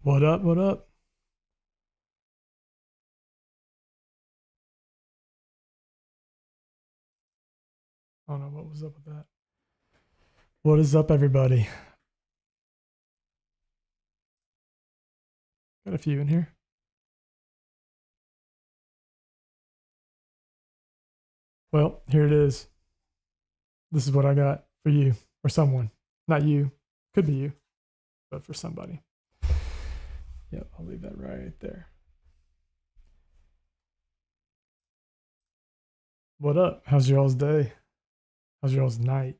What up? What up? I don't know what was up with that. What is up, everybody? Got a few in here. Well, here it is. This is what I got for you or someone. Not you. Could be you, but for somebody. Yep, I'll leave that right there. What up? How's y'all's day? How's y'all's night?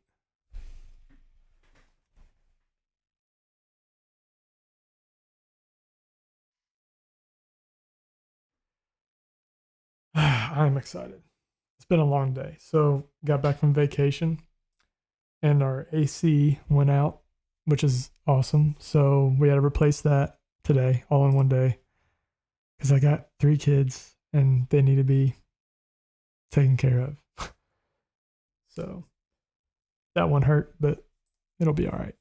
I'm excited. It's been a long day. So got back from vacation and our AC went out, which is awesome. So we had to replace that today, all in one day, because I got 3 kids and they need to be taken care of. So that one hurt, but it'll be all right.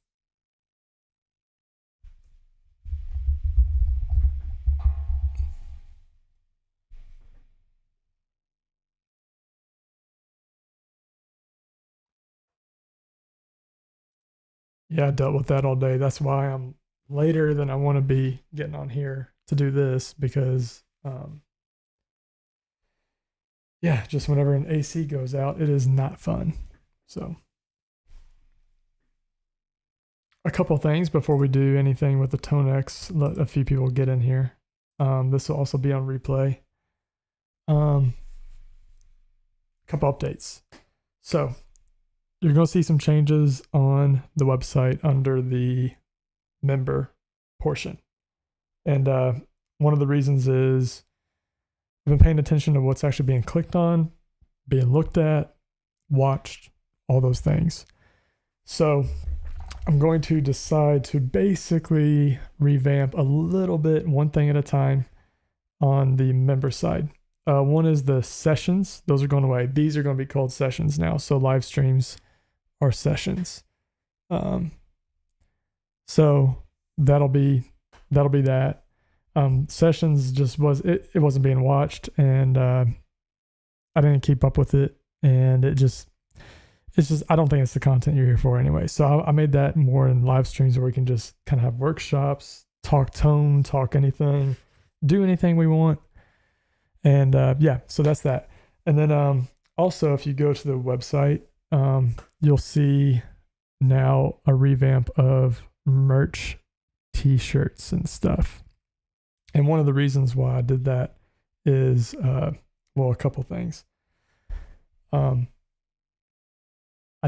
Yeah, I dealt with that all day. That's why I'm later than I want to be getting on here to do this because, yeah, just whenever an AC goes out, it is not fun. So, a couple things before we do anything with the ToneX. Let a few people get in here. This will also be on replay. Couple updates. So, you're going to see some changes on the website under the member portion. And one of the reasons is I've been paying attention to what's actually being clicked on, being looked at, watched, all those things. So I'm going to decide to basically revamp a little bit, one thing at a time on the member side. One is the sessions. Those are going away. These are going to be called sessions now. So live streams are sessions. So that'll be that. Sessions just it wasn't being watched, and I didn't keep up with it, and it's just I don't think it's the content you're here for anyway. So I made that more in live streams where we can just kind of have workshops, talk tone, talk anything, do anything we want. And yeah, so that's that. And then also, if you go to the website, you'll see now a revamp of merch, t-shirts and stuff. And one of the reasons why I did that is, well, a couple things. I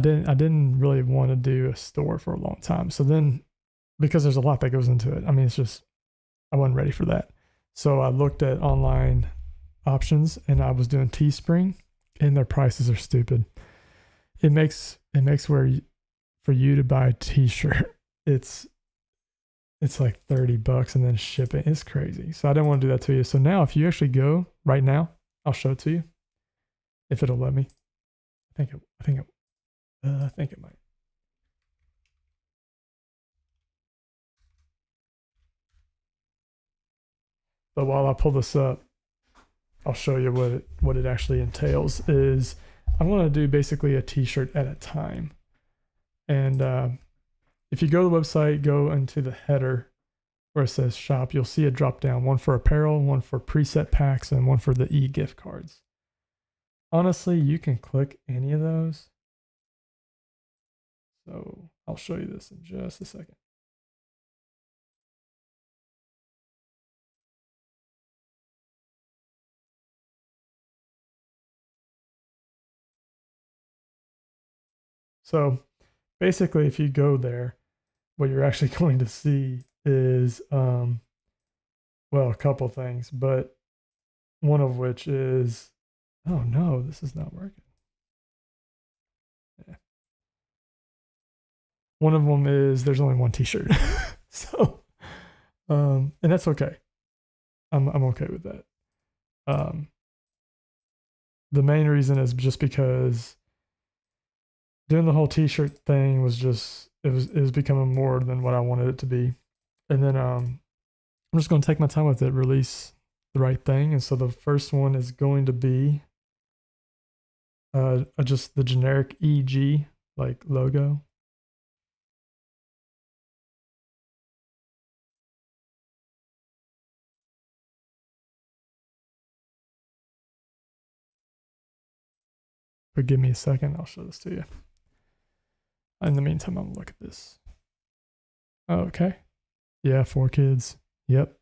didn't really want to do a store for a long time. So then, because there's a lot that goes into it, I mean, it's just, I wasn't ready for that. So I looked at online options and I was doing Teespring, and their prices are stupid. It makes where for you to buy a t-shirt, it's like $30 and then shipping. It's crazy. So I didn't want to do that to you. So now if you actually go right now, I'll show it to you if it'll let me. I think it might. But while I pull this up, I'll show you what it actually entails. Is I'm going to do basically a t-shirt at a time. And if you go to the website, go into the header where it says shop, you'll see a drop down, one for apparel, one for preset packs, and one for the e-gift cards. Honestly, you can click any of those. So I'll show you this in just a second. So basically, if you go there, what you're actually going to see is, well, a couple things, but one of which is, oh no, this is not working. Yeah. One of them is there's only one t-shirt. So, and that's okay. I'm okay with that. The main reason is just because doing the whole t-shirt thing was just, it was becoming more than what I wanted it to be. And then I'm just going to take my time with it, release the right thing. And so the first one is going to be just the generic EG like logo. But give me a second, I'll show this to you. In the meantime, I'm gonna look at this. Okay. Yeah, 4 kids. Yep.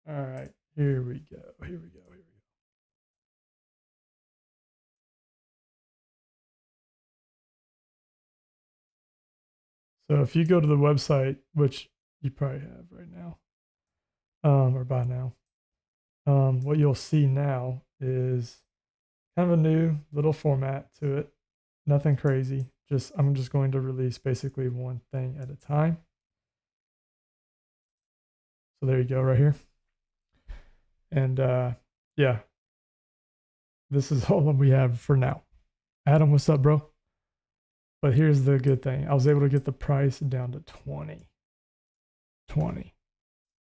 All right, here we go. Here we go. Here we go. So if you go to the website, which you probably have right now, or by now, what you'll see now is kind of a new little format to it. Nothing crazy. I'm just going to release basically one thing at a time. So there you go, right here. And yeah, this is all that we have for now. Adam, what's up, bro? But here's the good thing. I was able to get the price down to 20. 20.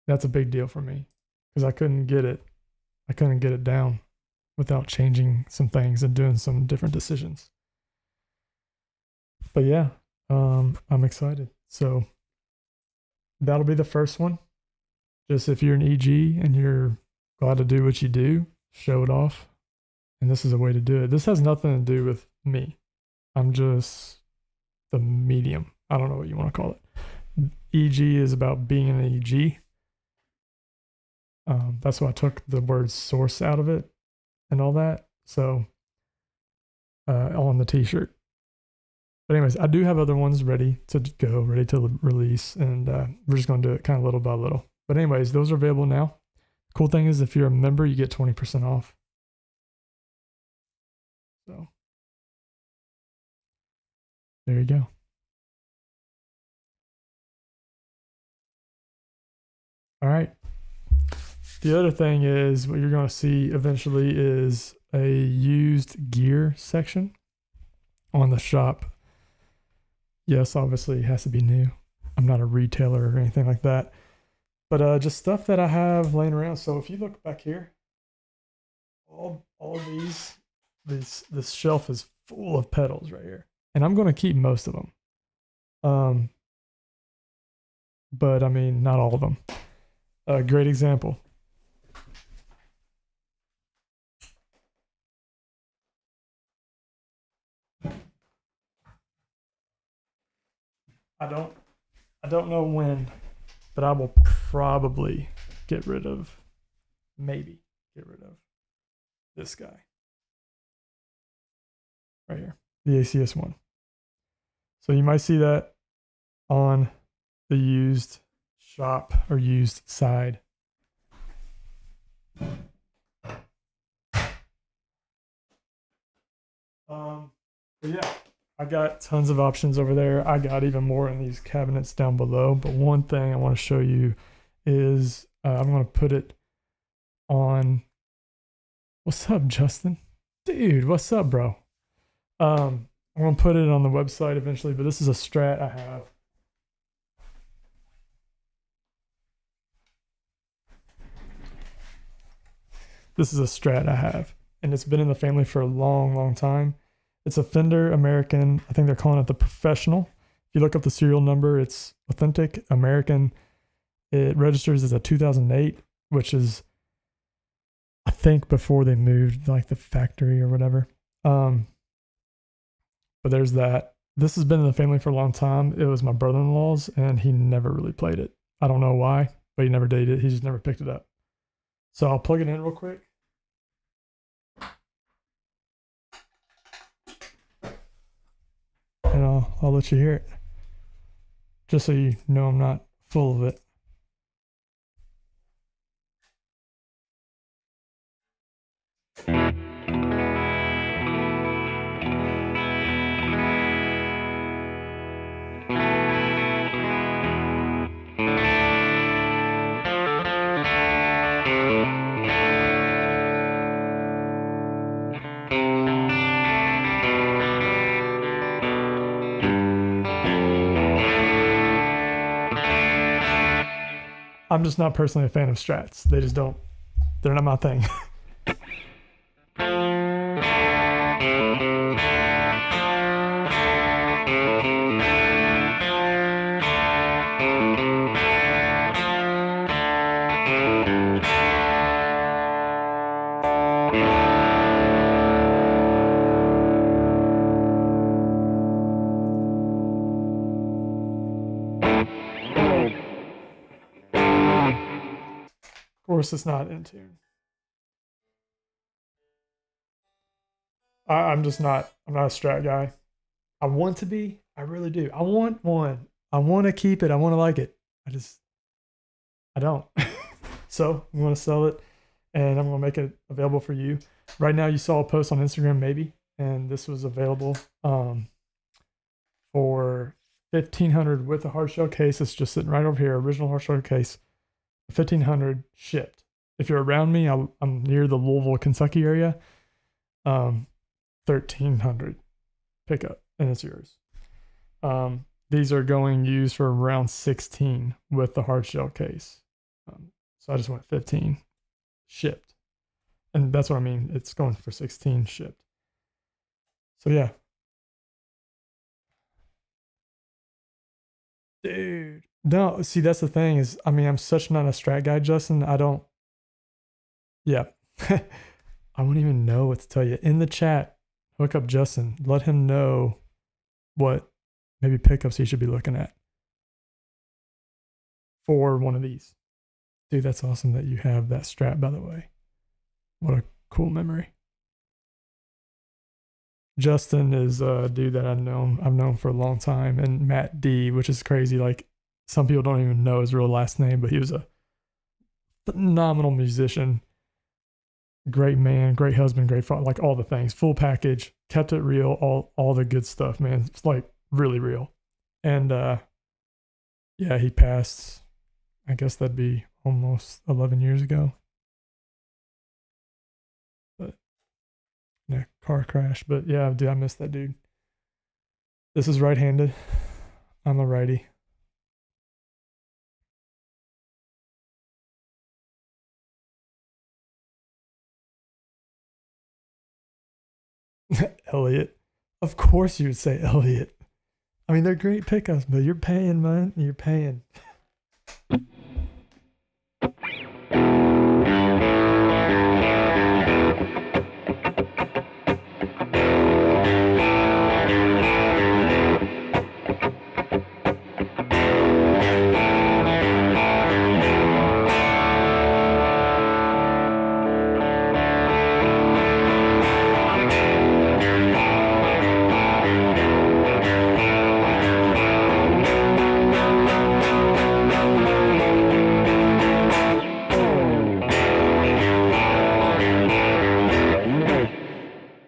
That's a big deal for me because I couldn't get it down without changing some things and doing some different decisions. But yeah, I'm excited. So that'll be the first one. Just if you're an EG and you're glad to do what you do, show it off. And this is a way to do it. This has nothing to do with me. I'm just the medium. I don't know what you want to call it. EG is about being an EG. That's why I took the word source out of it and all that. So on the t-shirt. But anyways, I do have other ones ready to go, ready to release. And we're just going to do it kind of little by little. But anyways, those are available now. Cool thing is if you're a member, you get 20% off. So there you go. All right. The other thing is what you're going to see eventually is a used gear section on the shop. Yes, obviously it has to be new. I'm not a retailer or anything like that. But just stuff that I have laying around. So if you look back here, all of this shelf is full of pedals right here. And I'm going to keep most of them. But I mean, not all of them. A great example. I don't know when, but I will probably maybe get rid of this guy right here, the ACS one. So you might see that on the used shop or used side. But yeah, I got tons of options over there. I got even more in these cabinets down below. But one thing I want to show you is I'm going to put it on. What's up, Justin? Dude, what's up, bro? I'm going to put it on the website eventually, but this is a Strat I have. This is a Strat I have, and it's been in the family for a long, long time. It's a Fender American. I think they're calling it the Professional. If you look up the serial number, it's authentic American. It registers as a 2008, which is, I think, before they moved like the factory or whatever. But there's that. This has been in the family for a long time. It was my brother-in-law's, and he never really played it. I don't know why, but he never did it. He just never picked it up. So I'll plug it in real quick. I'll let you hear it. Just so you know I'm not full of it. I'm just not personally a fan of strats. They just don't, they're not my thing. Of course, it's not in tune. I'm just not, I'm not a strat guy. I want to be, I really do. I want one. I want to keep it. I want to like it. I don't. So I'm going to sell it and I'm going to make it available for you. Right now, you saw a post on Instagram, maybe, and this was available for $1,500 with a hard shell case. It's just sitting right over here, original hard shell case. $1,500 shipped. If you're around me, I'm near the Louisville, Kentucky area. $1,300 pickup, and it's yours. These are going used for around 16 with the hard shell case. So I just went 15 shipped, and that's what I mean. It's going for 16 shipped. So yeah, dude. No, see, that's the thing is, I mean, I'm such not a strat guy, Justin. I don't, yeah. I wouldn't even know what to tell you. In the chat, hook up Justin. Let him know what maybe pickups he should be looking at for one of these. Dude, that's awesome that you have that Strat, by the way. What a cool memory. Justin is a dude that I've known for a long time, and Matt D, which is crazy. Like, some people don't even know his real last name, but he was a phenomenal musician, great man, great husband, great father, like all the things, full package, kept it real, all the good stuff, man. It's like really real. And yeah, he passed, I guess that'd be almost 11 years ago. But yeah, car crash. But yeah, dude, I miss that dude. This is right-handed. I'm a righty. Elliot. Of course you would say Elliot. I mean, they're great pickups, but you're paying, man. You're paying.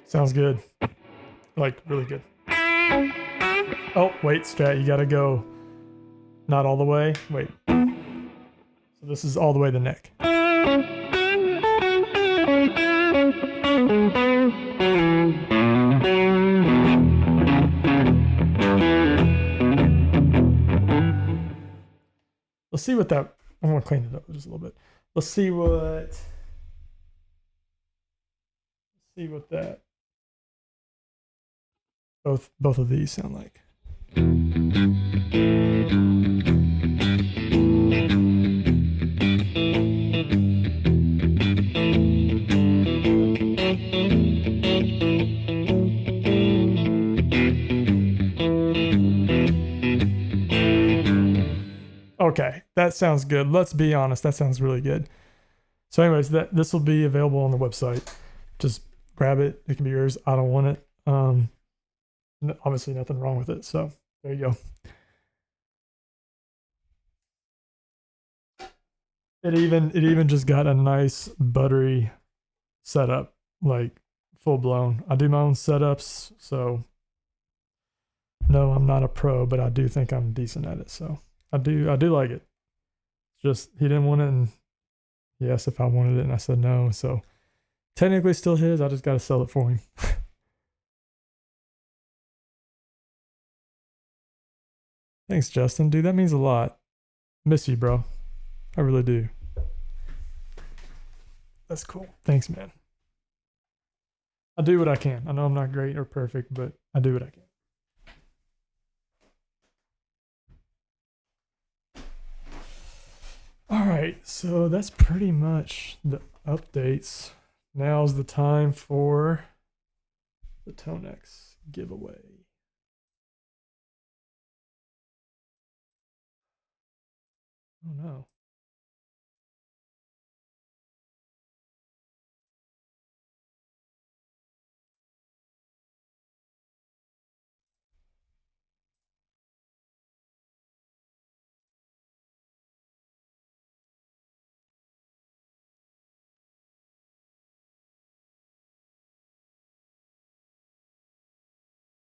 Sounds good. Like, really good. Oh, wait, Strat, you gotta go not all the way. Wait. So this is all the way to the neck. Let's see what that, I'm gonna clean it up just a little bit. Let's see what that both of these sound like. Okay, that sounds good. Let's be honest, that sounds really good. So anyways, this will be available on the website. Just grab it. It can be yours. I don't want it. Obviously nothing wrong with it. So There you go. It even just got a nice buttery setup, like full blown. I do my own setups, so no, I'm not a pro, but I do think I'm decent at it. So I do like it. Just he didn't want it, and he asked if I wanted it, and I said no. So technically still his. I just got to sell it for him. Thanks, Justin. Dude, that means a lot. Miss you, bro. I really do. That's cool. Thanks, man. I do what I can. I know I'm not great or perfect, but I do what I can. All right, so that's pretty much the updates. Now's the time for the ToneX giveaway. Oh no.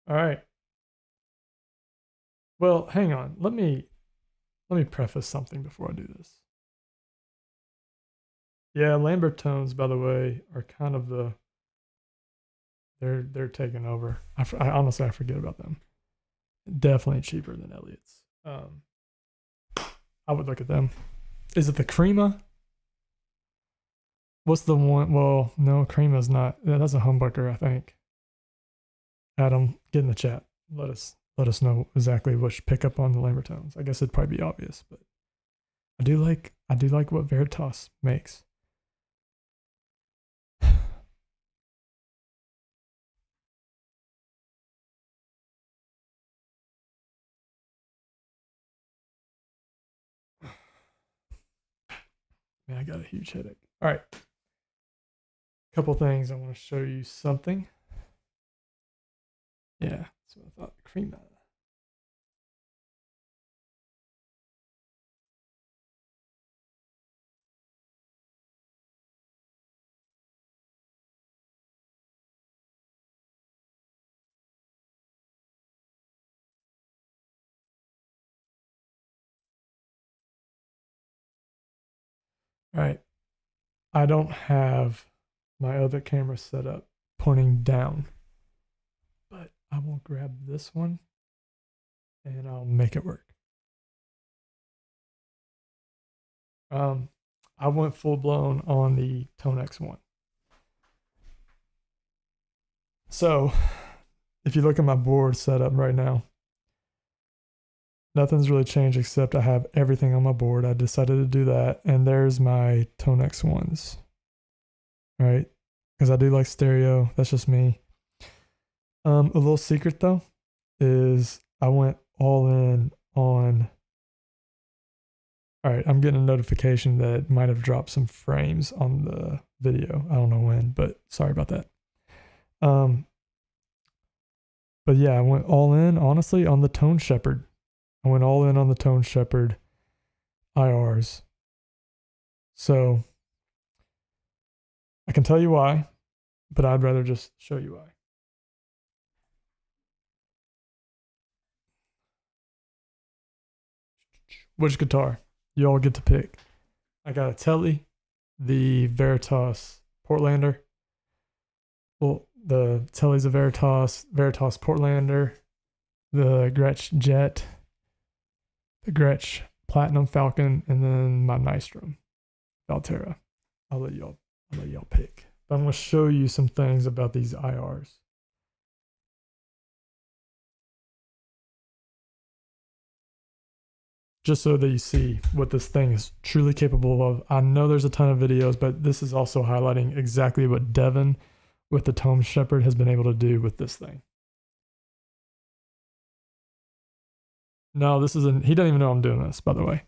All right. Well, hang on. Let me preface something before I do this. Yeah, Lambert tones, by the way, are kind of they're taking over. I honestly I forget about them. Definitely cheaper than Elliott's. I would look at them. Is it the Crema? What's the one? Well, no, Crema's not. That's a humbucker, I think. Adam, get in the chat. Let us know exactly which pickup on the Lambert tones. I guess it'd probably be obvious, but I do like what Veritas makes. Man, I got a huge headache. All right. Couple things. I want to show you something. Yeah, that's what I thought. Crema. All right. I don't have my other camera set up pointing down, but I will grab this one and I'll make it work. I went full blown on the ToneX One. So if you look at my board setup right now, nothing's really changed except I have everything on my board. I decided to do that. And there's my ToneX Ones, right? Because I do like stereo. That's just me. A little secret though is I went all in on. All right, I'm getting a notification that it might have dropped some frames on the video. I don't know when, but sorry about that. But yeah, I went all in, honestly, on the Tone Shepherd. I went all in on the Tone Shepherd IRs. So I can tell you why, but I'd rather just show you why. Which guitar? You all get to pick. I got a Telly, the Veritas Portlander. Well, the Telly's a Veritas Portlander, the Gretsch Jet, the Gretsch Platinum Falcon, and then my Nystrom Valterra. I'll let y'all pick. But I'm gonna show you some things about these IRs. Just so that you see what this thing is truly capable of. I know there's a ton of videos, but this is also highlighting exactly what Devin with the Tone Shepherd has been able to do with this thing. No, this isn't. He doesn't even know I'm doing this, by the way.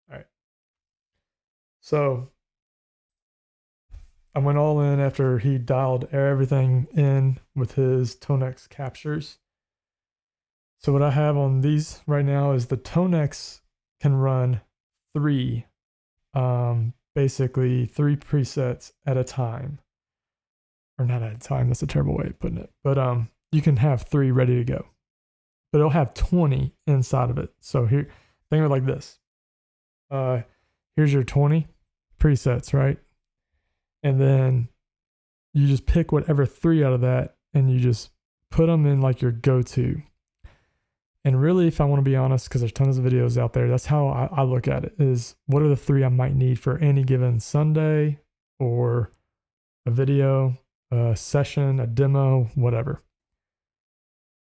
All right. So I went all in after he dialed everything in with his ToneX captures. So what I have on these right now is the ToneX can run basically three presets at a time. Or not at a time, that's a terrible way of putting it. But you can have 3 ready to go. But it'll have 20 inside of it. So here, think of it like this. Here's your 20 presets, right? And then you just pick whatever 3 out of that and you just put them in like your go-to. And really, if I want to be honest, because there's tons of videos out there, that's how I look at it, is what are the 3 I might need for any given Sunday or a video, a session, a demo, whatever.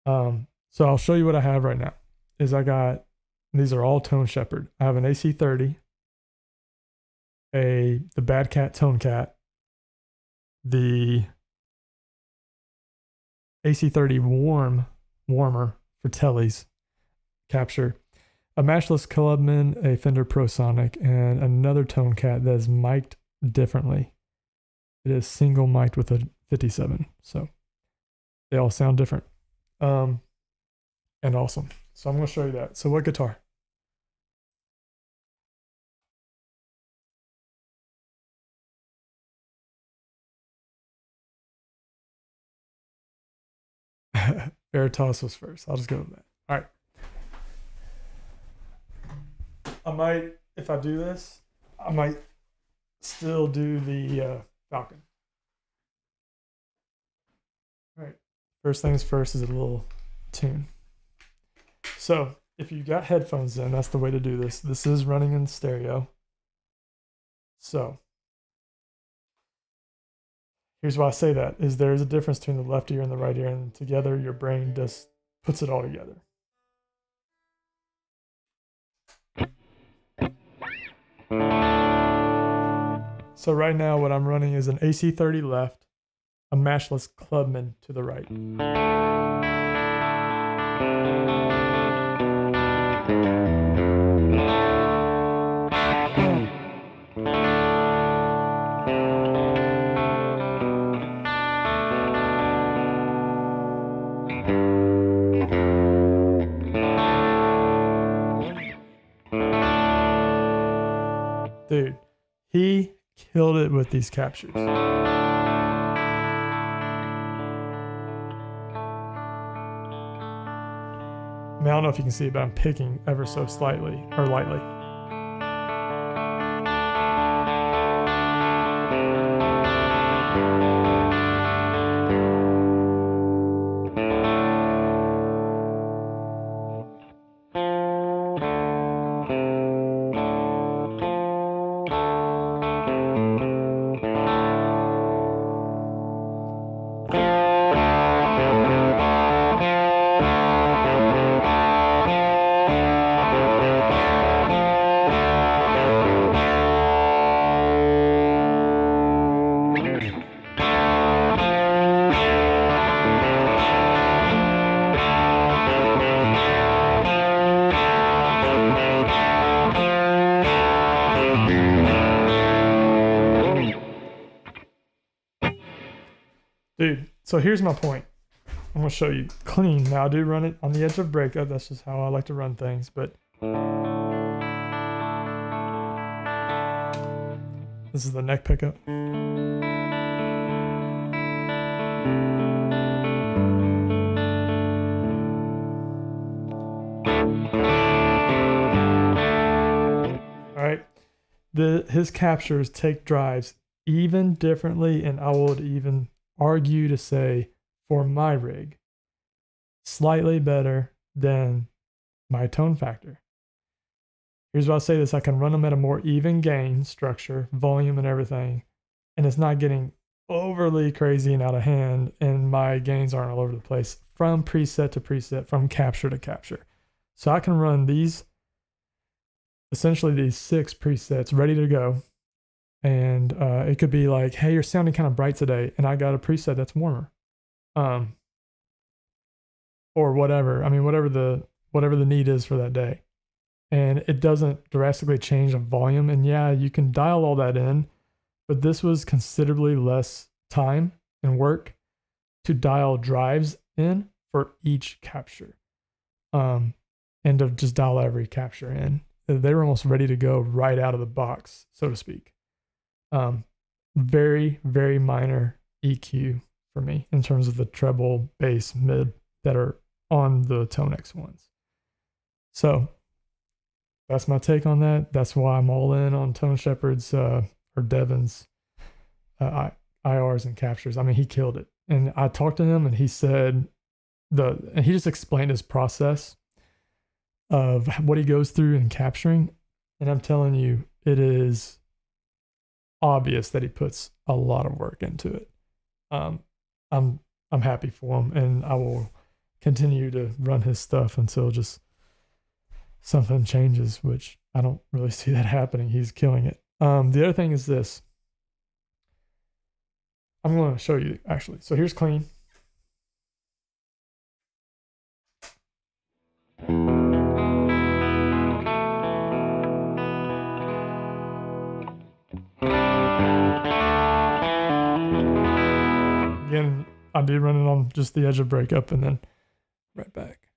So I'll show you what I have right now. Is I got, these are all Tone Shepherd. I have an AC30, the Bad Cat Tone Cat, the AC30 warmer for tellies capture, a matchless Clubman, a Fender ProSonic, and another Tone Cat that is mic'd differently. It is single mic'd with a 57, so they all sound different and awesome. So I'm going to show you that. So what guitar? Veritas was first. I'll just go with that. All right. I might, if I do this, I might still do the Falcon. All right. First things first is a little tune. So if you got headphones in, that's the way to do this. This is running in stereo. So here's why I say that, is there's a difference between the left ear and the right ear, and together your brain just puts it all together. So right now what I'm running is an AC30 left, a matchless Clubman to the right. Dude, he killed it with these captures. I mean, I don't know if you can see it, but I'm picking ever so slightly or lightly. Dude, so here's my point. I'm going to show you clean. Now I do run it on the edge of breakup. That's just how I like to run things. But this is the neck pickup. All right. His captures take drives even differently, and I would even argue to say, for my rig, slightly better than my ToneFactor. Here's why I'll say this. I can run them at a more even gain structure, volume and everything, and it's not getting overly crazy and out of hand, and my gains aren't all over the place from preset to preset, from capture to capture. So I can run these, essentially these 6 presets ready to go. And it could be like, hey, you're sounding kind of bright today, and I got a preset that's warmer, or whatever. I mean, whatever the need is for that day. and it doesn't drastically change the volume. And yeah, you can dial all that in, but this was considerably less time and work to dial drives in for each capture, and to just dial every capture in. They were almost ready to go right out of the box, so to speak. Very, very minor EQ for me in terms of the treble, bass, mid that are on the ToneX ones. So that's my take on that. That's why I'm all in on Tone Shepherd's or Devin's IRs and captures. I mean, he killed it. And I talked to him, and he said and he just explained his process of what he goes through in capturing. And I'm telling you, it is obvious that he puts a lot of work into it. I'm happy for him, and I will continue to run his stuff until just something changes, which I don't really see that happening. He's killing it. The other thing is this. I'm going to show you actually. So here's clean. Again, I did run it on just the edge of breakup and then right back.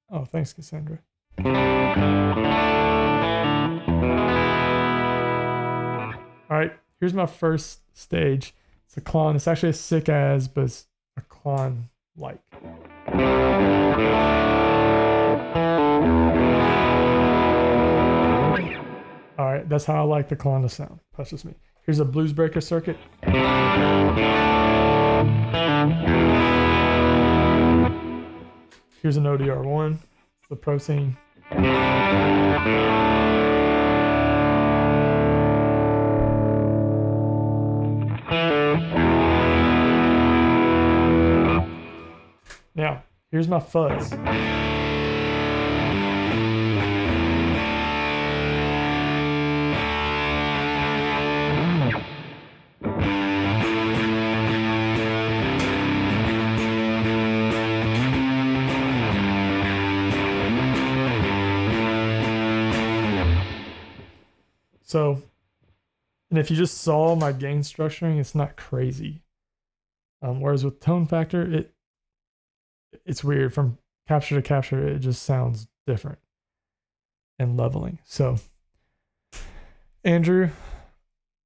Oh, thanks, Cassandra. All right, here's my first stage. It's a clon. It's actually a sick as, but it's a clon like. All right, that's how I like the clon to sound. That's just me. Here's a blues breaker circuit. Here's an ODR1, the ProSonic. Now, here's my fuzz. So, and if you just saw my gain structuring, it's not crazy. Whereas with ToneFactor, it's weird. From capture to capture, it just sounds different and leveling. So, Andrew,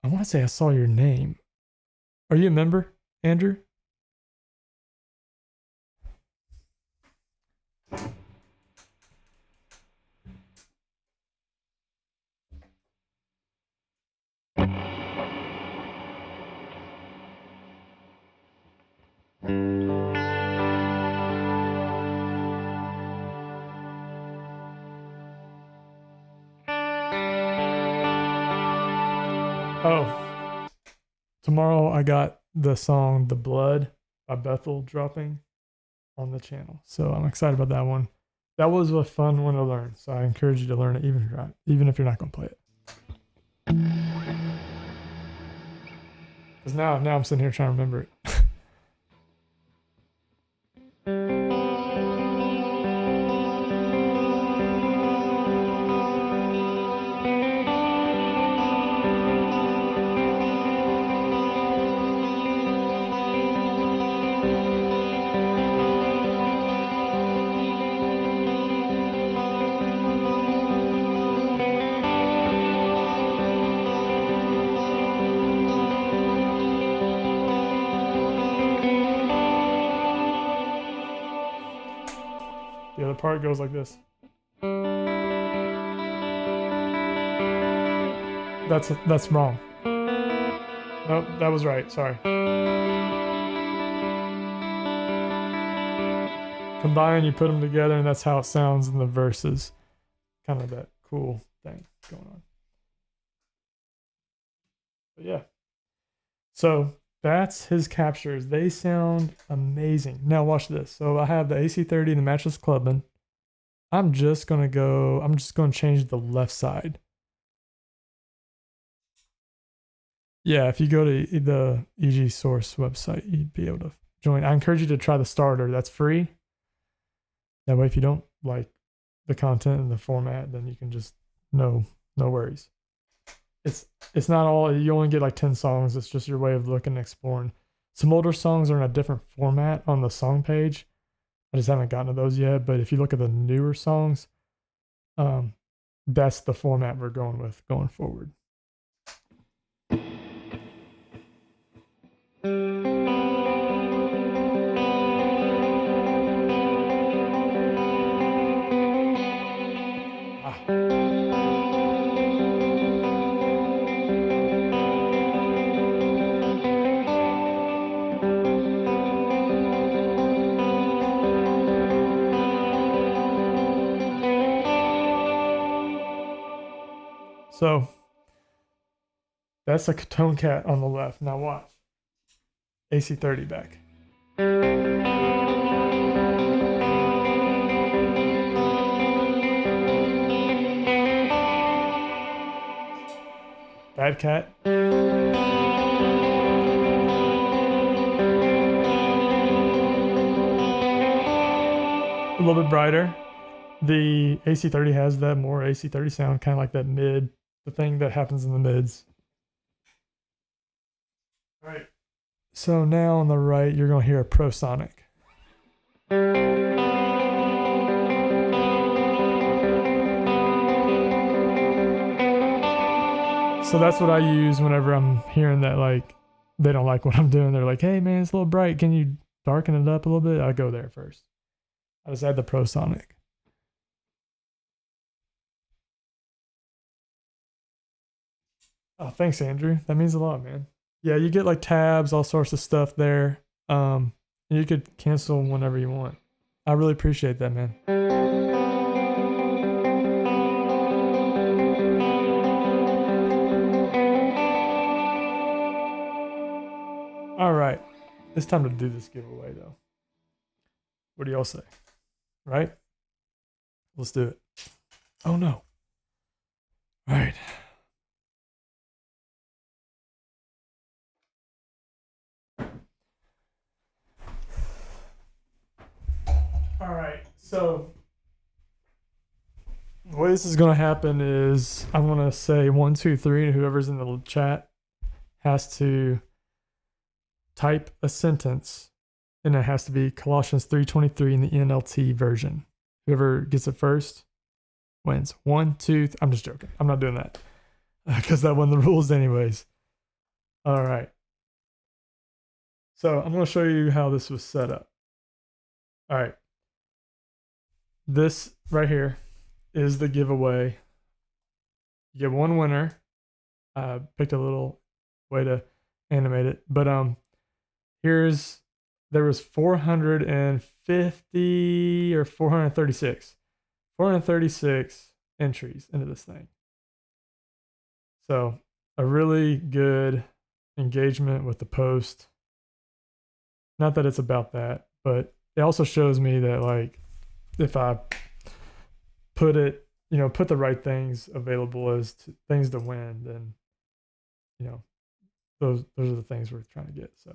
I want to say I saw your name. Are you a member, Andrew? Oh, tomorrow I got the song The Blood by Bethel dropping on the channel. So I'm excited about that one. That was a fun one to learn. So I encourage you to learn it even if you're not going to play it. Because now I'm sitting here trying to remember it. The other part goes like this. That's wrong. Nope, that was right. Sorry. Combine, you put them together, and that's how it sounds in the verses. Kind of that cool thing going on. But yeah. So that's his captures. They sound amazing. Now watch this. So I have the AC30 and the matchless clubbing. I'm just going to change the left side. Yeah, if you go to the EGSource website, you'd be able to join. I encourage you to try the starter. That's free. That way, if you don't like the content and the format, then you can just no worries. It's not all, you only get like 10 songs. It's just your way of looking and exploring. Some older songs are in a different format on the song page. I just haven't gotten to those yet, but if you look at the newer songs, that's the format we're going with going forward. So that's a Tone Cat on the left. Now watch. AC30 back. Bad Cat. A little bit brighter. The AC30 has that more AC30 sound, kind of like that mid, the thing that happens in the mids. All right. So now on the right, you're going to hear a ProSonic. So that's what I use whenever I'm hearing that, like, they don't like what I'm doing. They're like, hey, man, it's a little bright. Can you darken it up a little bit? I go there first. I just add the ProSonic. Oh, thanks, Andrew. That means a lot, man. Yeah, you get like tabs, all sorts of stuff there. And you could cancel whenever you want. I really appreciate that, man. All right. It's time to do this giveaway, though. What do y'all say? Right? Let's do it. Oh, no. All right. All right, so the way this is going to happen is I'm going to say 1, 2, 3, and whoever's in the chat has to type a sentence, and it has to be Colossians 3:23 in the NLT version. Whoever gets it first wins. 1, 2, I'm just joking. I'm not doing that because that wasn't the rules anyways. All right. So I'm going to show you how this was set up. All right. This right here is the giveaway. You get one winner. I picked a little way to animate it, but there was 450 or 436 entries into this thing. So a really good engagement with the post. Not that it's about that, but it also shows me that, like, if I put it, put the right things available as things to win, then, those are the things we're trying to get. So,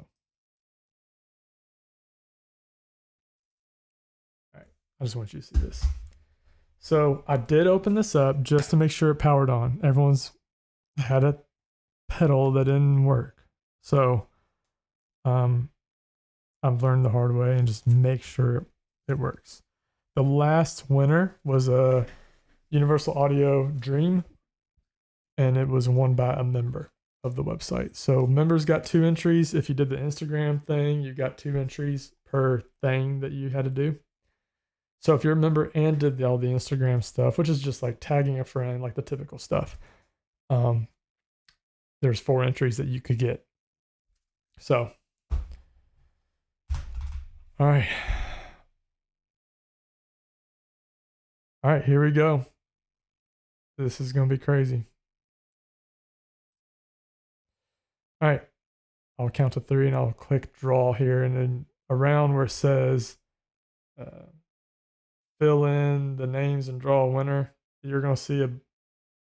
all right, I just want you to see this. So I did open this up just to make sure it powered on. Everyone's had a pedal that didn't work. So, I've learned the hard way and just make sure it works. The last winner was a Universal Audio Dream, and it was won by a member of the website. So members got 2 entries. If you did the Instagram thing, you got 2 entries per thing that you had to do. So if you're a member and did all the Instagram stuff, which is just like tagging a friend, like the typical stuff, there's 4 entries that you could get. So, all right. All right, here we go. This is going to be crazy. All right, I'll count to 3 and I'll click draw here, and then around where it says fill in the names and draw a winner, you're going to see a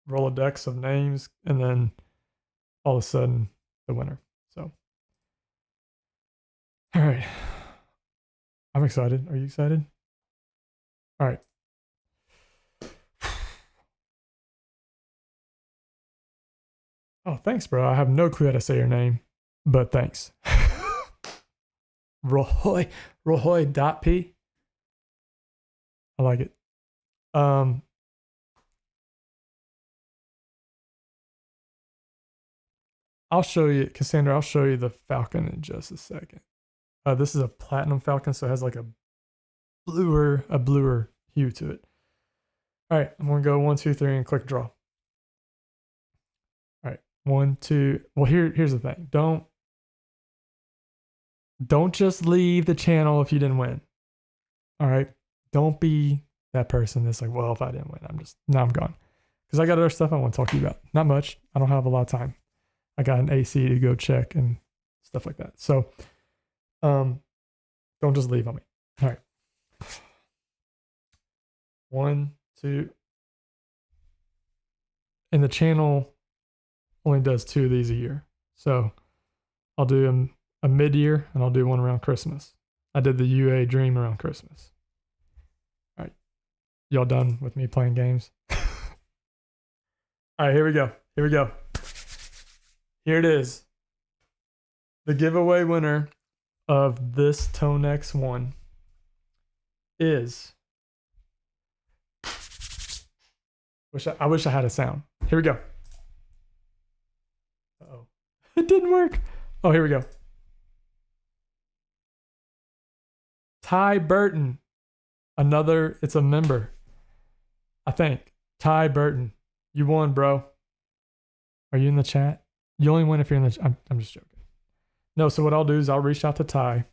Rolodex of names, and then all of a sudden the winner. So, all right, I'm excited. Are you excited? All right. Oh, thanks, bro. I have no clue how to say your name, but thanks. Rohoy.p. I like it. I'll show you, Cassandra, I'll show you the Falcon in just a second. This is a platinum Falcon, so it has like a bluer hue to it. All right, I'm gonna go 1, 2, 3 and click draw. All right, 1, 2. Well, here's the thing. Don't just leave the channel if you didn't win. All right, don't be that person that's like, well, if I didn't win, I'm gone. Because I got other stuff I want to talk to you about. Not much. I don't have a lot of time. I got an AC to go check and stuff like that. So, don't just leave on me. All right. 1, 2. And the channel only does 2 of these a year. So I'll do a mid-year and I'll do one around Christmas. I did the UA Dream around Christmas. All right. Y'all done with me playing games? All right, here we go. Here it is. The giveaway winner of this ToneX One is... I wish I had a sound. Here we go. Uh-oh. It didn't work. Oh, here we go. Ty Burton. It's a member. I think. Ty Burton. You won, bro. Are you in the chat? You only win if you're in the I'm just joking. No, so what I'll do is I'll reach out to Ty.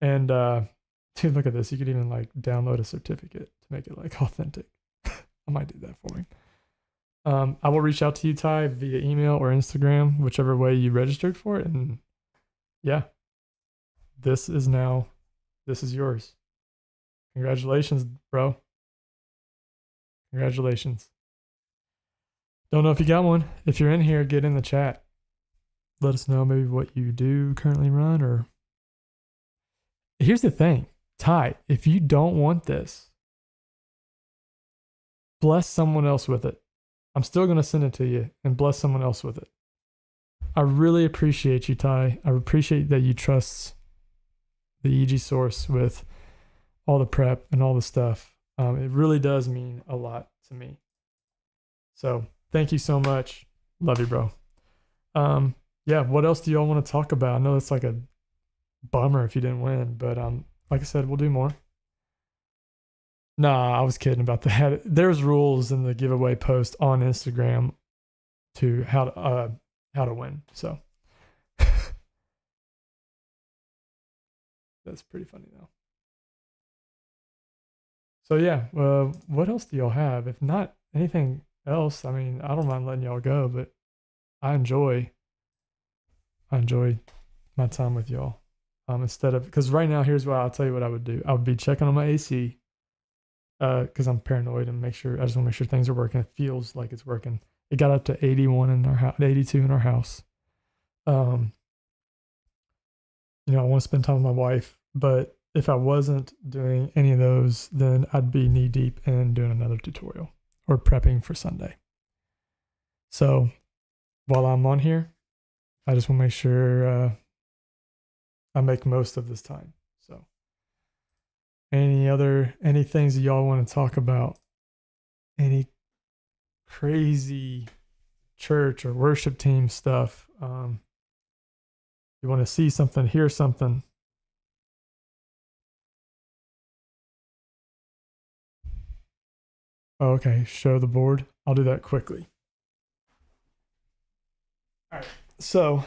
And dude, look at this. You could even like download a certificate to make it like authentic. I might do that for him. I will reach out to you, Ty, via email or Instagram, whichever way you registered for it. And yeah, this is yours. Congratulations, bro. Congratulations. Don't know if you got one. If you're in here, get in the chat. Let us know maybe what you do currently run or... Here's the thing, Ty, if you don't want this, bless someone else with it. I'm still going to send it to you and bless someone else with it. I really appreciate you, Ty. I appreciate that you trust the EGSource with all the prep and all the stuff. It really does mean a lot to me. So thank you so much. Love you, bro. Yeah, what else do y'all want to talk about? I know it's like a bummer if you didn't win, but like I said, we'll do more. Nah, I was kidding about that. There's rules in the giveaway post on Instagram to how to win. So that's pretty funny though. So yeah, what else do y'all have? If not anything else, I mean, I don't mind letting y'all go, but I enjoy my time with y'all. Because right now, here's what I'll tell you what I would do. I would be checking on my AC. Because I'm paranoid and I just want to make sure things are working. It feels like it's working. It got up to 81 in our house, 82 in our house. I want to spend time with my wife, but if I wasn't doing any of those, then I'd be knee deep in doing another tutorial or prepping for Sunday. So while I'm on here, I just want to make sure I make most of this time. So any things that y'all want to talk about? Any crazy church or worship team stuff? You want to see something, hear something? Oh, okay, show the board. I'll do that quickly. All right, so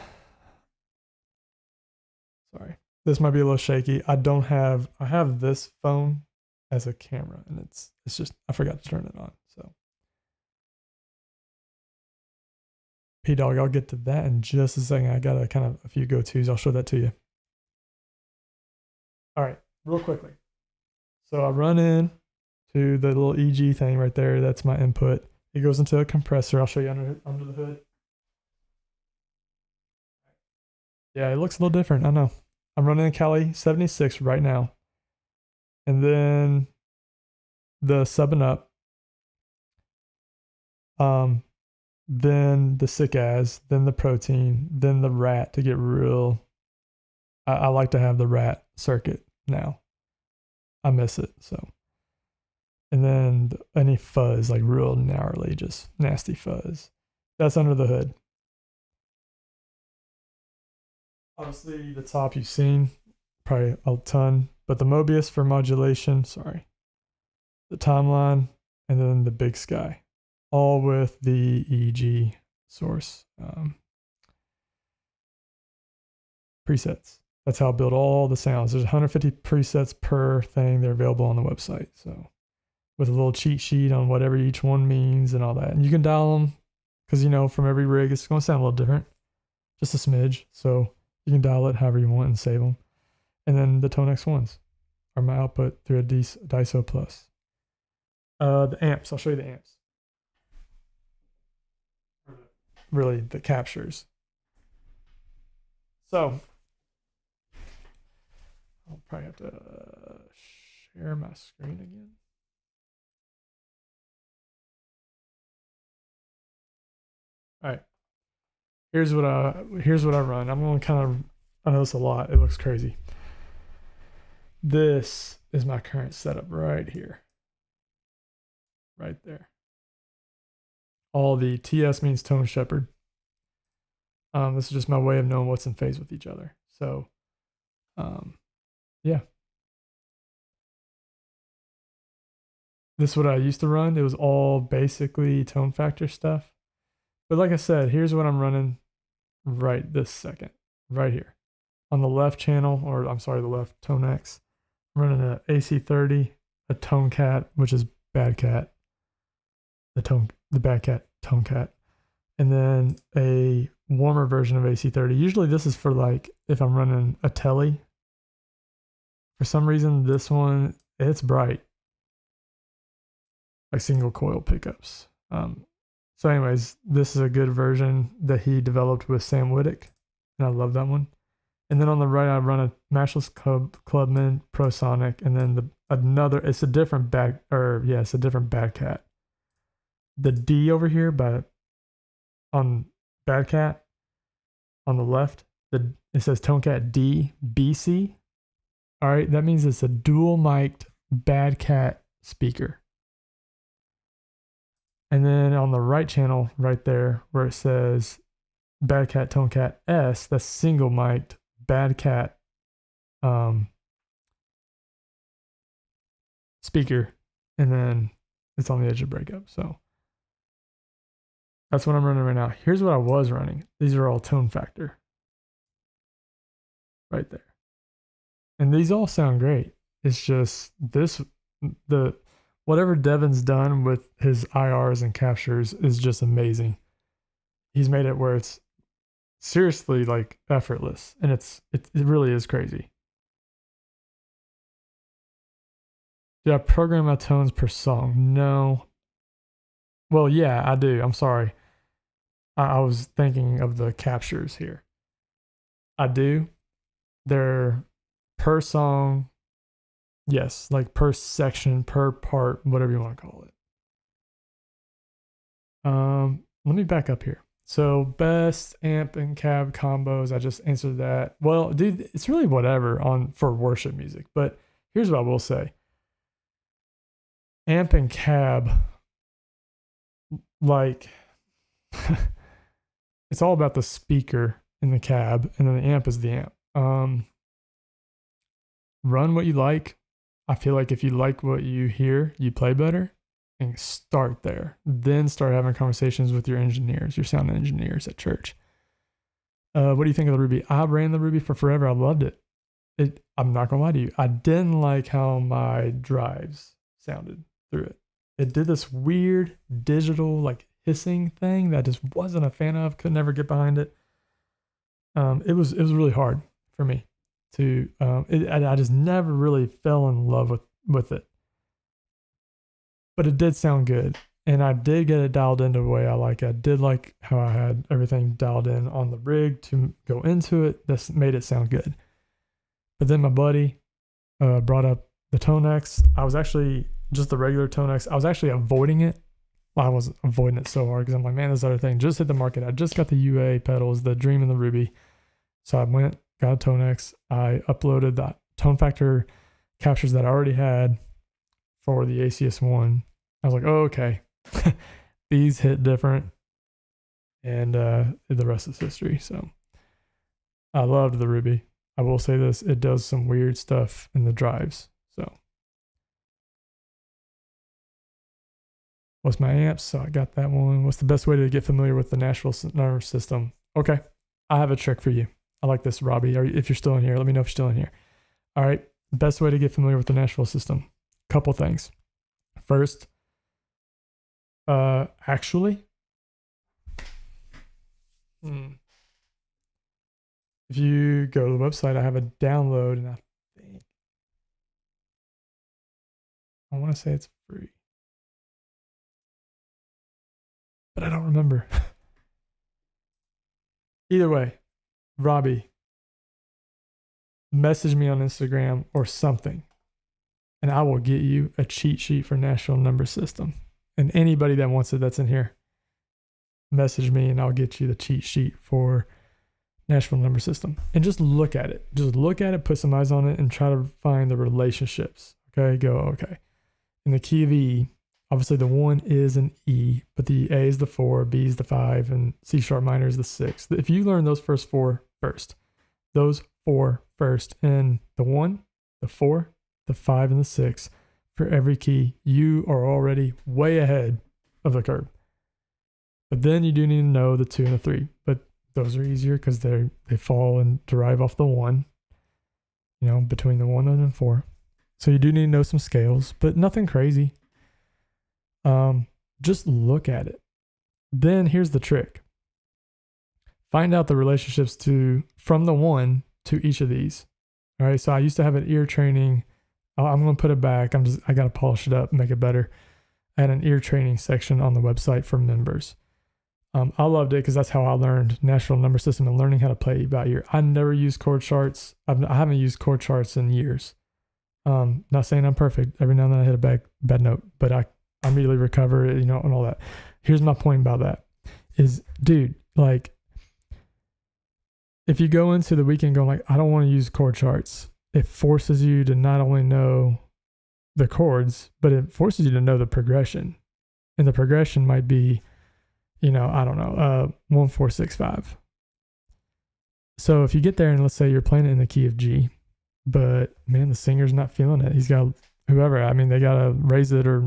sorry. This might be a little shaky. I have this phone as a camera and it's just, I forgot to turn it on. So P-Dog, I'll get to that in just a second. I got a few go-tos. I'll show that to you. All right, real quickly. So I run in to the little EG thing right there. That's my input. It goes into a compressor. I'll show you under the hood. Yeah, it looks a little different. I know. I'm running a Cali 76 right now. And then the sub and up. then the sick as, then the protein, then the rat to get real. I like to have the rat circuit now. I miss it. So, and then any fuzz, like real gnarly, just nasty fuzz. That's under the hood. Obviously, the top you've seen probably a ton, but the Mobius for modulation, sorry, the Timeline, and then the BigSky, all with the EGSource presets. That's how I build all the sounds. There's 150 presets per thing. They're available on the website. So with a little cheat sheet on whatever each one means and all that. And you can dial them because, you know, from every rig, it's going to sound a little different, just a smidge. So you can dial it however you want and save them. And then the ToneX ones are my output through a DISO Plus. The amps, I'll show you the amps. Really, the captures. So I'll probably have to share my screen again. All right. Here's what I run. I'm going to kind of, I know it's a lot. It looks crazy. This is my current setup right here. Right there. All the TS means tone shepherd. This is just my way of knowing what's in phase with each other. So, yeah. This is what I used to run. It was all basically ToneFactor stuff. But like I said, here's what I'm running right this second, right here. On the left channel, or I'm sorry, the left ToneX, I'm running an AC30, a ToneCat, which is Bad Cat, the Bad Cat ToneCat, and then a warmer version of AC30. Usually this is for like if I'm running a telly. For some reason, this one, it's bright, like single coil pickups. So anyways, this is a good version that he developed with Sam Wittek, and I love that one. And then on the right, I run a Matchless Clubman ProSonic, and then it's a different it's a different Bad Cat. The D over here, on Bad Cat, on the left, it says ToneCat D BC. All right, that means it's a dual mic'd Bad Cat speaker. And then on the right channel, right there, where it says Bad Cat ToneCat S, that's single mic'd Bad Cat speaker, and then it's on the edge of breakup. So that's what I'm running right now. Here's what I was running. These are all ToneFactor right there. And these all sound great. It's just whatever Devin's done with his IRs and captures is just amazing. He's made it where it's seriously like effortless, and it really is crazy. Did I program my tones per song? No. Well, yeah, I do. I'm sorry. I was thinking of the captures here. I do. They're per song. Yes, like per section, per part, whatever you want to call it. Let me back up here. So best amp and cab combos, I just answered that. Well, dude, it's really whatever for worship music. But here's what I will say. Amp and cab, like, it's all about the speaker in the cab, and then the amp is the amp. Run what you like. I feel like if you like what you hear, you play better, and start there. Then start having conversations with your engineers, your sound engineers at church. What do you think of the Ruby? I ran the Ruby for forever. I loved it. I'm not gonna lie to you. I didn't like how my drives sounded through it. It did this weird digital like hissing thing that I just wasn't a fan of. Could never get behind it. It was really hard for me to. I just never really fell in love with it. But it did sound good, and I did get it dialed in the way I like it. I did like how I had everything dialed in on the rig to go into it. That made it sound good. But then my buddy brought up the ToneX. I was actually just the regular ToneX. I was actually avoiding it I was avoiding it so hard because I'm like, man, this other thing just hit the market. I just got the UA pedals, the Dream and the Ruby. So I went, got a ToneX. I uploaded the ToneFactor captures that I already had for the ACS1. I was like, oh, okay. These hit different. And the rest is history. So I loved the Ruby. I will say this, it does some weird stuff in the drives. So what's my amps? So I got that one. What's the best way to get familiar with the Nashville number system? Okay, I have a trick for you. I like this, Robbie. If you're still in here, let me know if you're still in here. All right, best way to get familiar with the Nashville system. Couple things. First, actually, if you go to the website, I have a download, and I want to say it's free, but I don't remember. Either way, Robbie, message me on Instagram or something, and I will get you a cheat sheet for Nashville number system. And anybody that wants it that's in here, message me and I'll get you the cheat sheet for Nashville number system. And just look at it. Just look at it, put some eyes on it, and try to find the relationships. Okay, go, okay. In the key of E, obviously the 1 is an E, but the A is the 4, B is the 5, and C sharp minor is the 6. If you learn those first 4 first, those 4 first, and the 1, the 4, the 5, and the 6, for every key, you are already way ahead of the curve. But then you do need to know the 2 and the 3. But those are easier because they fall and derive off the 1, you know, between the 1 and the 4. So you do need to know some scales, but nothing crazy. Just look at it. Then here's the trick. Find out the relationships from the 1 to each of these. All right. So I used to have an ear training. I'm going to put it back. I got to polish it up, make it better. I had an ear training section on the website for members. I loved it because that's how I learned Nashville number system and learning how to play by ear. I never used chord charts. I haven't used chord charts in years. Not saying I'm perfect. Every now and then I hit a bad note, but I immediately recover it, you know, and all that. Here's my point about that is, dude, like, if you go into the weekend going like, I don't want to use chord charts, it forces you to not only know the chords, but it forces you to know the progression. And the progression might be, you know, I don't know, 1, 4, 6, 5. So if you get there and let's say you're playing it in the key of G, but man, the singer's not feeling it. He's got whoever, I mean, they got to raise it or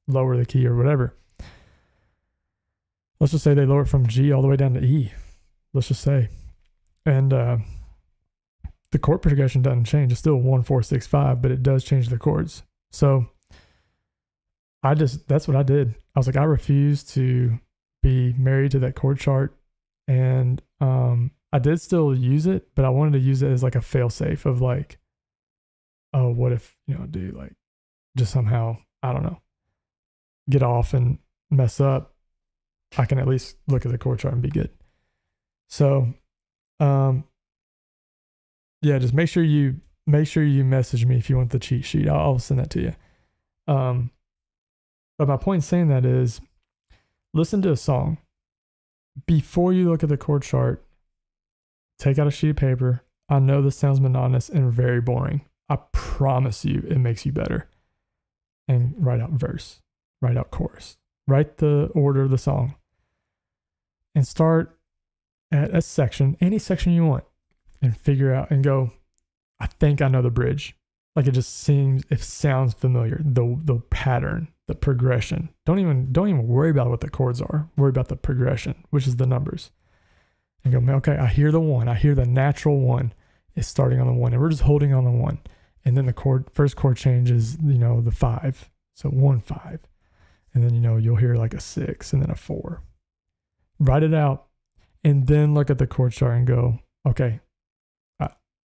lower the key or whatever. Let's just say they lower it from G all the way down to E. Let's just say. And the chord progression doesn't change. It's still 1, 4, 6, 5, but it does change the chords. So that's what I did. I was like, I refuse to be married to that chord chart. And I did still use it, but I wanted to use it as like a fail safe of like, oh, what if, you know, dude, like just somehow, I don't know, get off and mess up. I can at least look at the chord chart and be good. So, yeah, just make sure you message me if you want the cheat sheet. I'll send that to you. But my point in saying that is, listen to a song. Before you look at the chord chart, take out a sheet of paper. I know this sounds monotonous and very boring. I promise you it makes you better. And write out verse, write out chorus, write the order of the song. And start at a section, any section you want, and figure out and go, I think I know the bridge. Like it sounds familiar. The pattern, the progression. Don't even worry about what the chords are. Worry about the progression, which is the numbers. And go, okay, I hear the 1. I hear the natural 1 is starting on the 1, and we're just holding on the 1. And then the first chord change is, you know, the 5. So 1, 5. And then, you know, you'll hear like a 6 and then a 4. Write it out and then look at the chord chart and go, okay,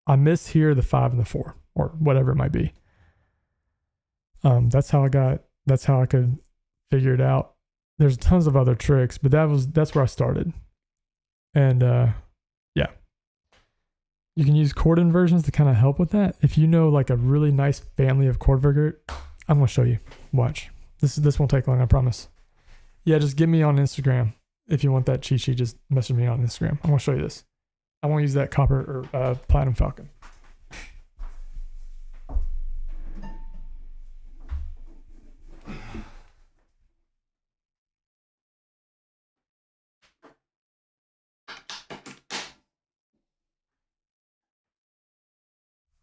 I miss here the 5 and the 4 or whatever it might be. That's how I could figure it out. There's tons of other tricks, but that's where I started. And yeah, you can use chord inversions to kind of help with that. If you know like a really nice family of chord I'm going to show you. Watch. This won't take long, I promise. Yeah, just get me on Instagram. If you want that cheat sheet, just message me on Instagram. I'm going to show you this. I want to use that copper or platinum falcon.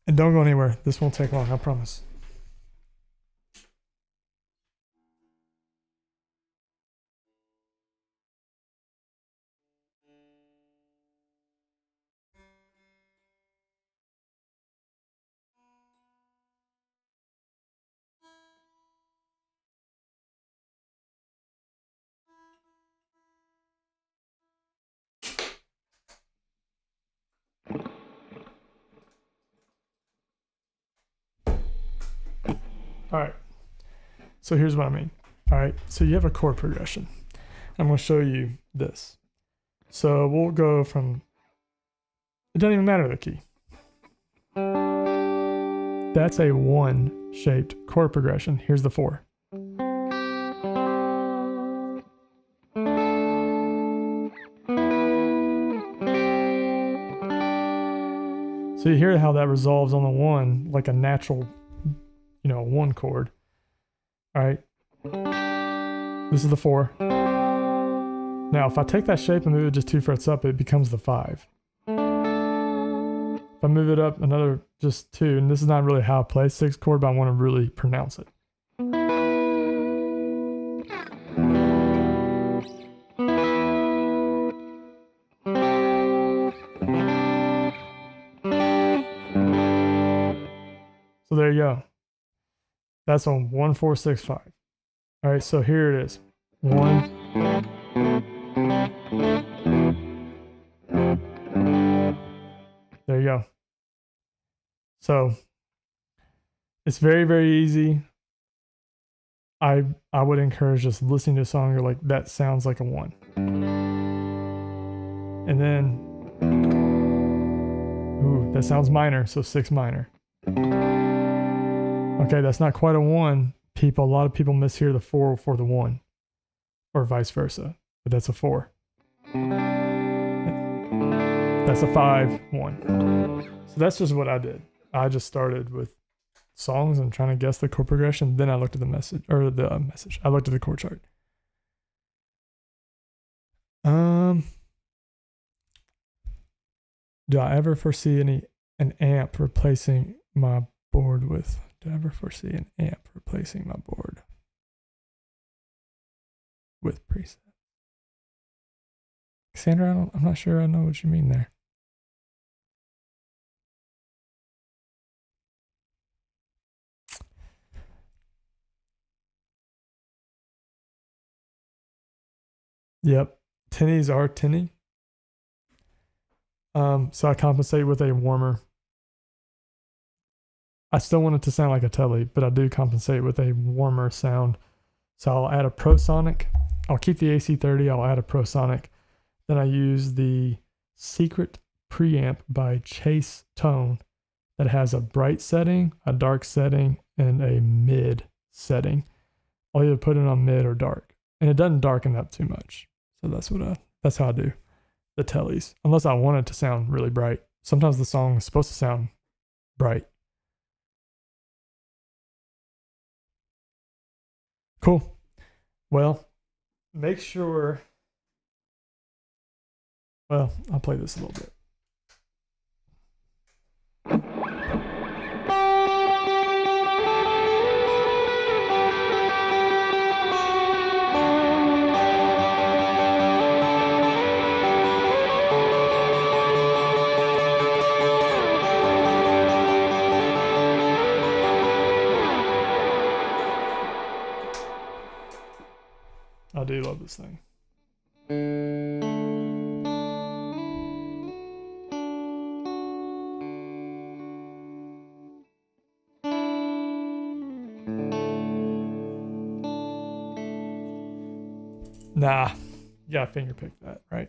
And don't go anywhere. This won't take long, I promise. All right. So here's what I mean. All right. So you have a chord progression. I'm going to show you this. So we'll go from, it doesn't even matter the key. That's a 1 shaped chord progression. Here's the 4. So you hear how that resolves on the 1 like a natural, 1 chord. All right. This is the 4. Now, if I take that shape and move it just 2 frets up, it becomes the 5. If I move it up another just 2, and this is not really how I play 6 chord, but I want to really pronounce it. So there you go. That's on 1, 4, 6, 5. All right, so here it is. 1. There you go. So it's very, very easy. I would encourage just listening to a song, you're like, that sounds like a 1. And then, ooh, that sounds minor, so 6 minor. Okay, that's not quite a 1. A lot of people mishear the 4 for the 1, or vice versa, but that's a 4. That's a 5, 1. So that's just what I did. I just started with songs and trying to guess the chord progression. Then I looked at the message. I looked at the chord chart. Do I ever foresee an amp replacing my board with? Do I ever foresee an amp replacing my board with preset? Cassandra, I'm not sure I know what you mean there. Yep, tinnies are tinny. So I compensate with a warmer. I still want it to sound like a telly, but I do compensate with a warmer sound. So I'll add a ProSonic. I'll keep the AC30. I'll add a ProSonic. Then I use the Secret Preamp by Chase Tone that has a bright setting, a dark setting, and a mid setting. I'll either put it on mid or dark, and it doesn't darken up too much. So that's how I do the tellies, unless I want it to sound really bright. Sometimes the song is supposed to sound bright. Cool. Well, make sure. Well, I'll play this a little bit. I do love this thing. Nah, you gotta finger pick that, right?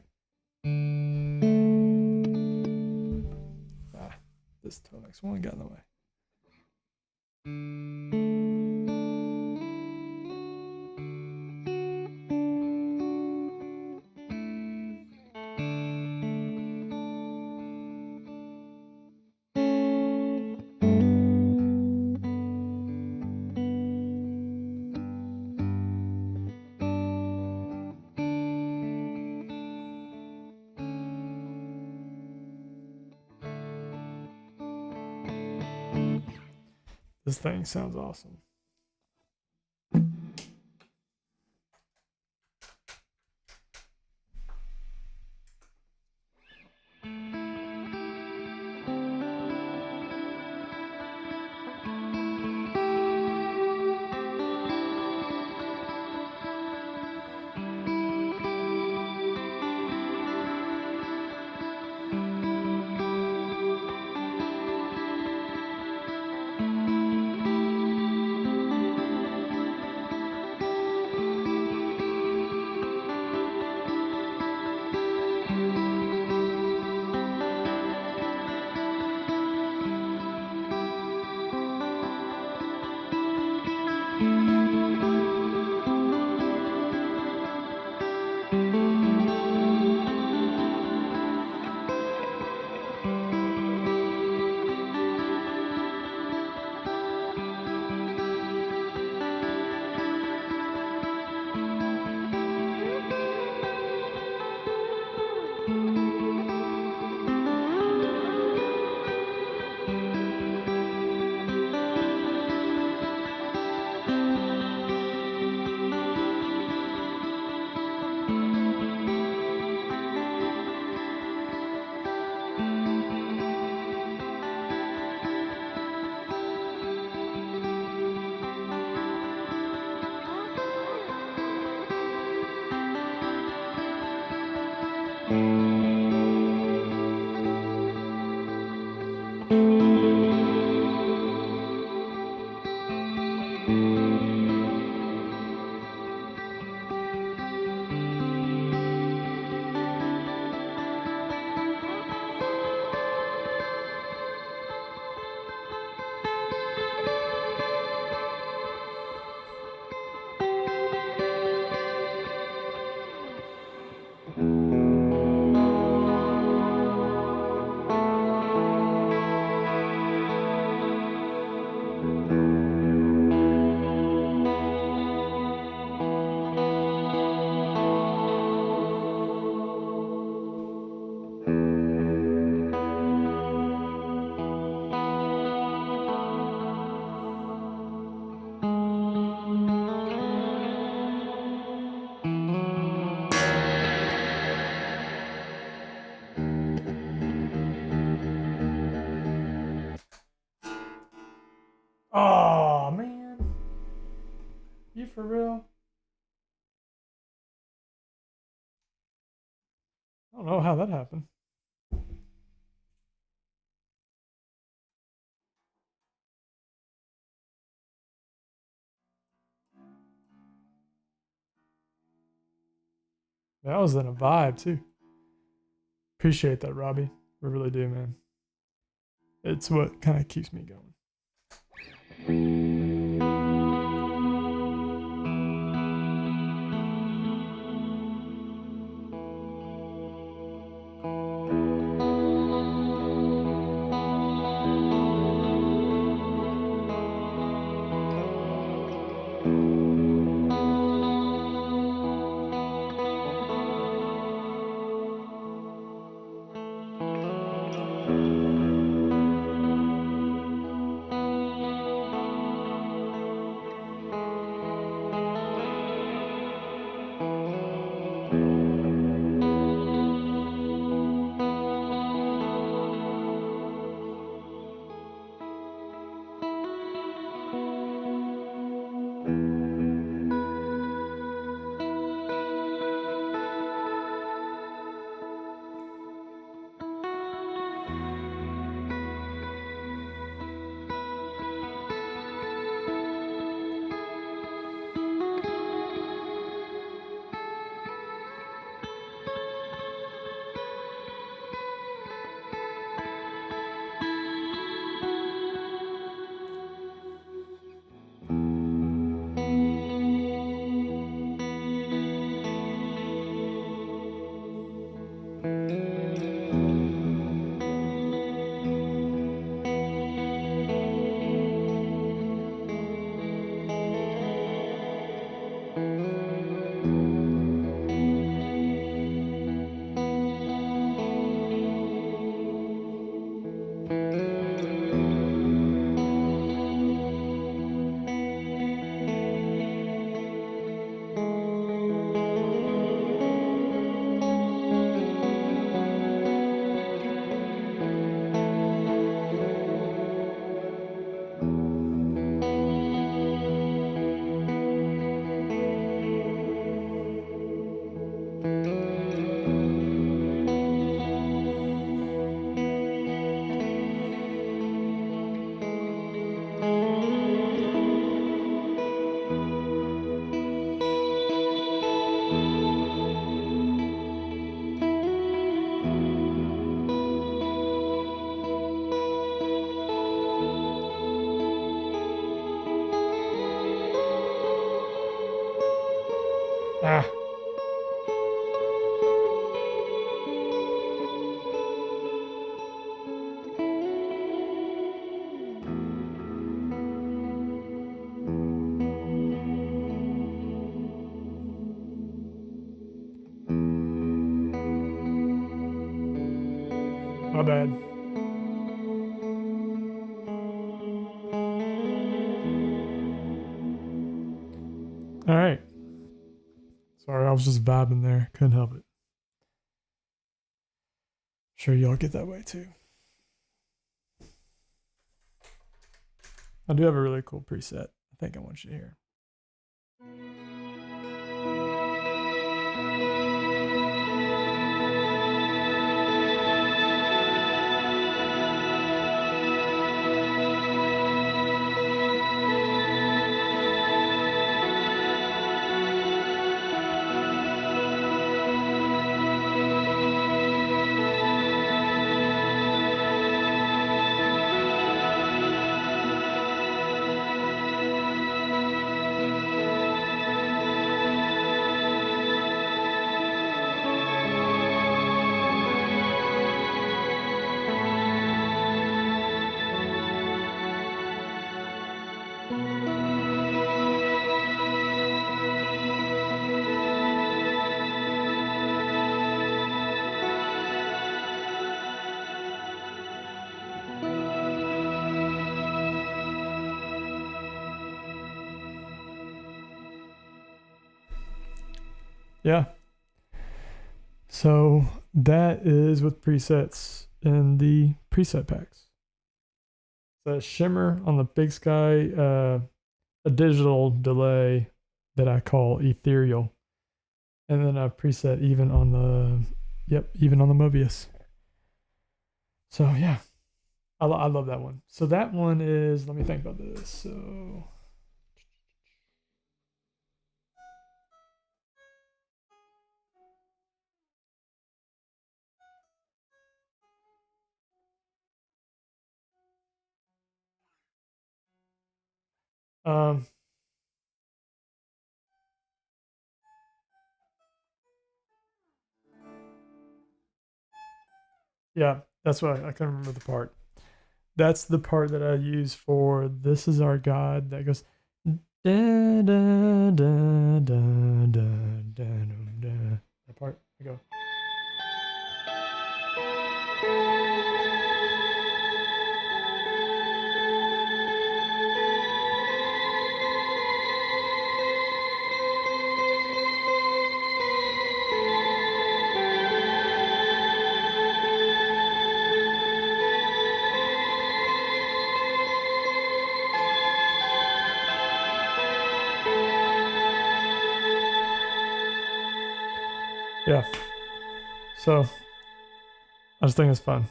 This ToneX One got in the way. This thing sounds awesome. Oh man, you for real? I don't know how that happened. That was in a vibe too. Appreciate that, Robbie. We really do, man. It's what kind of keeps me going. Ah. My bad. All right. Sorry, I was just vibing there. Couldn't help it. Sure, y'all get that way too. I do have a really cool preset I think I want you to hear. Yeah. So that is with presets in the preset packs. So shimmer on the BigSky, a digital delay that I call ethereal, and then a preset even on the Mobius. So yeah, I love that one. So that one is, let me think about this. So yeah, that's what I couldn't remember the part. That's the part that I use for "This Is Our God" that goes da da da da da da da. That part I go. Yeah. So I just think it's fun.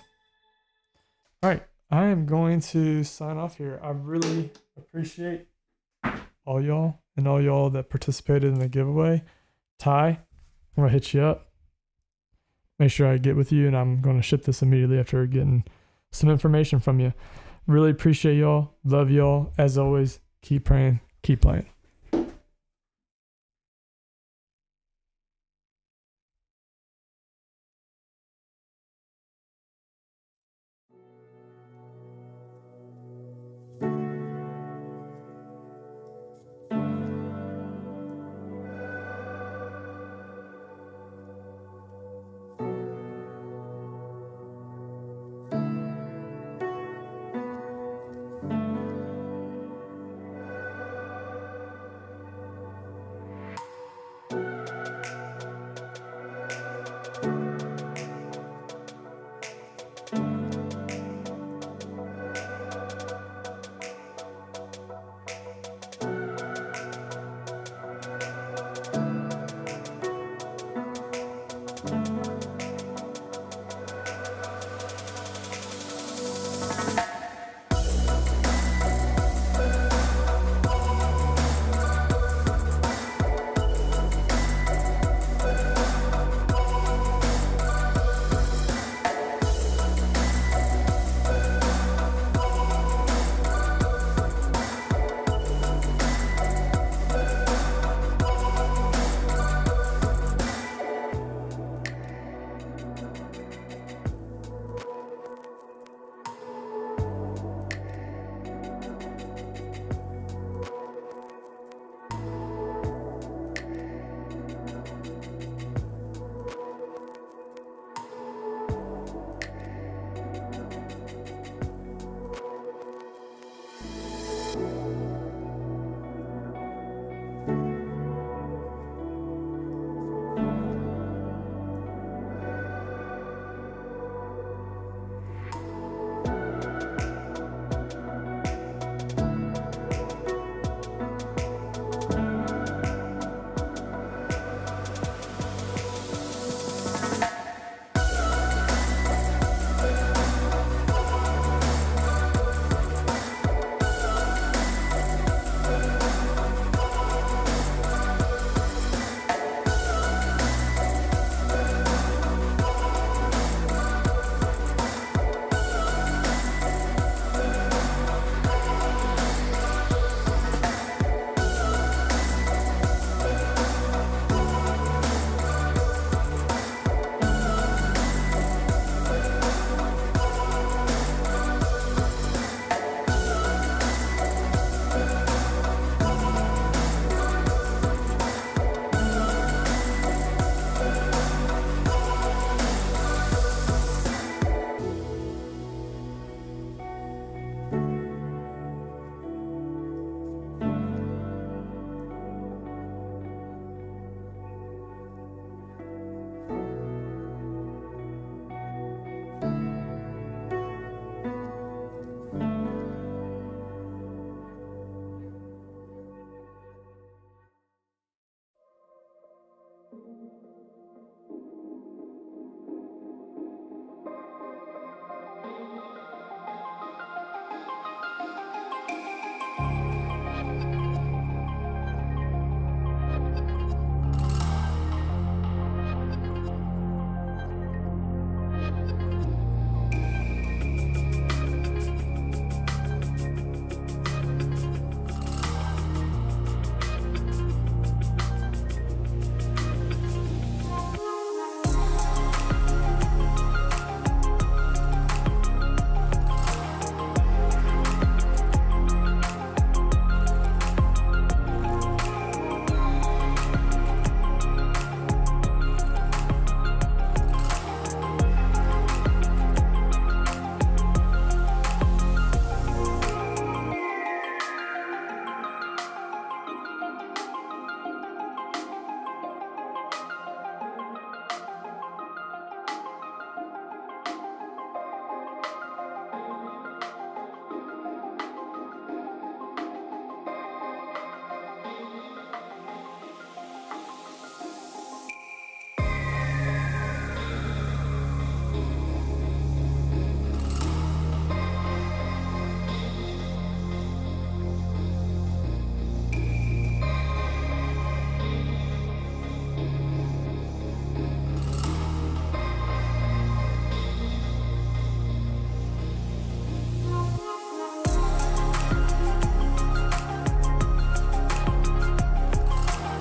All right. I am going to sign off here. I really appreciate all y'all and all y'all that participated in the giveaway. Ty, I'm going to hit you up. Make sure I get with you, and I'm going to ship this immediately after getting some information from you. Really appreciate y'all. Love y'all. As always, keep praying, keep playing.